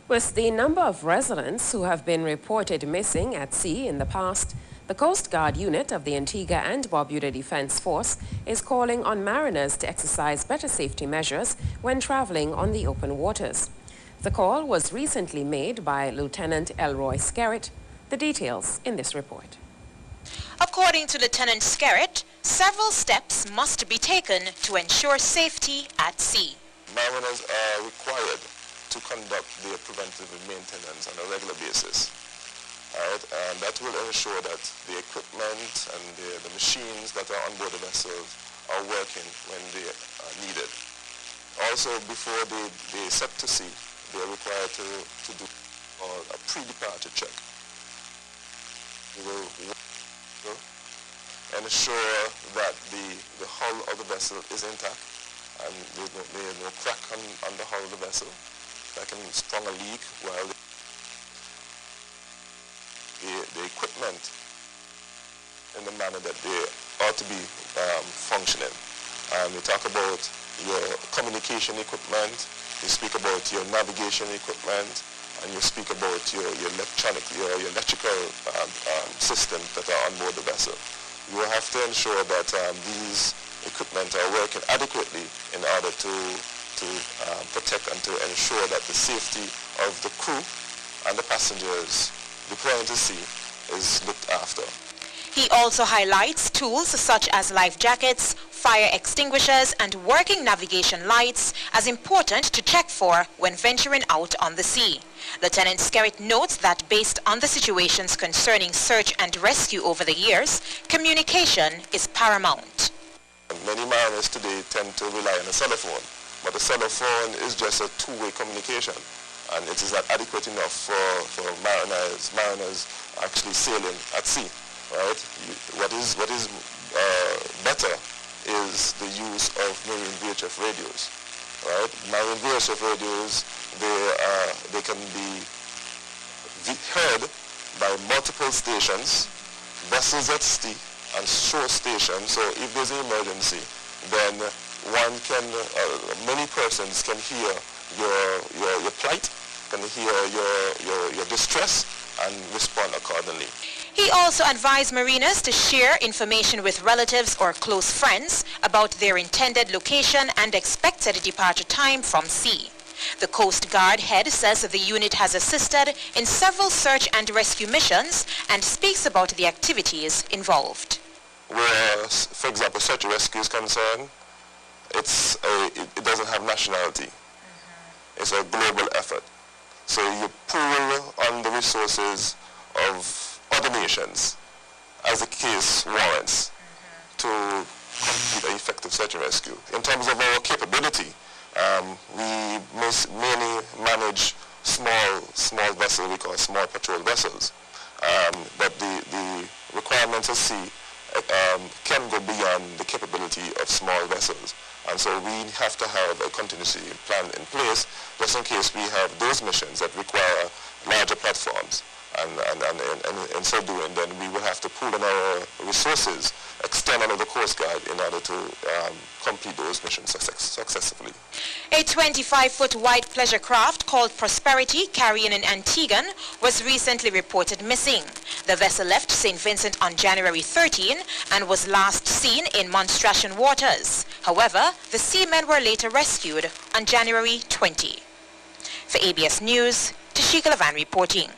With the number of residents who have been reported missing at sea in the past, the Coast Guard unit of the Antigua and Barbuda Defense Force is calling on mariners to exercise better safety measures when traveling on the open waters. The call was recently made by Lieutenant Elroy Skerritt. The details in this report. According to Lieutenant Skerritt, several steps must be taken to ensure safety at sea. Mariners are required to conduct their preventive maintenance on a regular basis. Right? And that will ensure that the equipment and the machines that are on board the vessels are working when they are needed. Also, before they set to sea, they are required to do a pre-departure check. We will ensure that the hull of the vessel is intact and there is no crack on the hull of the vessel that can sprung a leak while the equipment in the manner that they ought to be functioning. We talk about your communication equipment, you speak about your navigation equipment, and you speak about your electrical systems that are on board the vessel. You will have to ensure that these equipment are working adequately in order to protect and to ensure that the safety of the crew and the passengers deploying to sea is looked after. He also highlights tools such as life jackets, fire extinguishers, and working navigation lights as important to check for when venturing out on the sea. Lieutenant Skerritt notes that based on the situations concerning search and rescue over the years, communication is paramount. Many mariners today tend to rely on a cell phone, but the cell phone is just a two-way communication, and it is not adequate enough for mariners actually sailing at sea. Right? What is better is the use of marine VHF radios. Right? Marine VHF radios, they can be heard by multiple stations, vessels at sea, and shore stations. So if there's an emergency, then many persons can hear your plight, can hear your distress, and respond accordingly. He also advised mariners to share information with relatives or close friends about their intended location and expected departure time from sea. The Coast Guard head says the unit has assisted in several search and rescue missions and speaks about the activities involved. Where, for example, search and rescue is concerned, it doesn't have nationality. It's a global effort. So you pool on the resources of other nations, as the case warrants, to complete an effective search and rescue. In terms of our capability, we mainly manage small vessels, we call small patrol vessels. But the requirements at sea can go beyond the capability of small vessels. And so we have to have a contingency plan in place just in case we have those missions that require larger platforms. And in so doing, then we will have to pool in our resources external of the Coast Guard in order to complete those missions successfully. A 25-foot wide pleasure craft called Prosperity, carrying an Antiguan, was recently reported missing. The vessel left St. Vincent on January 13 and was last seen in Monstrasian waters. However, the seamen were later rescued on January 20. For ABS News, Tashika Lavan reporting.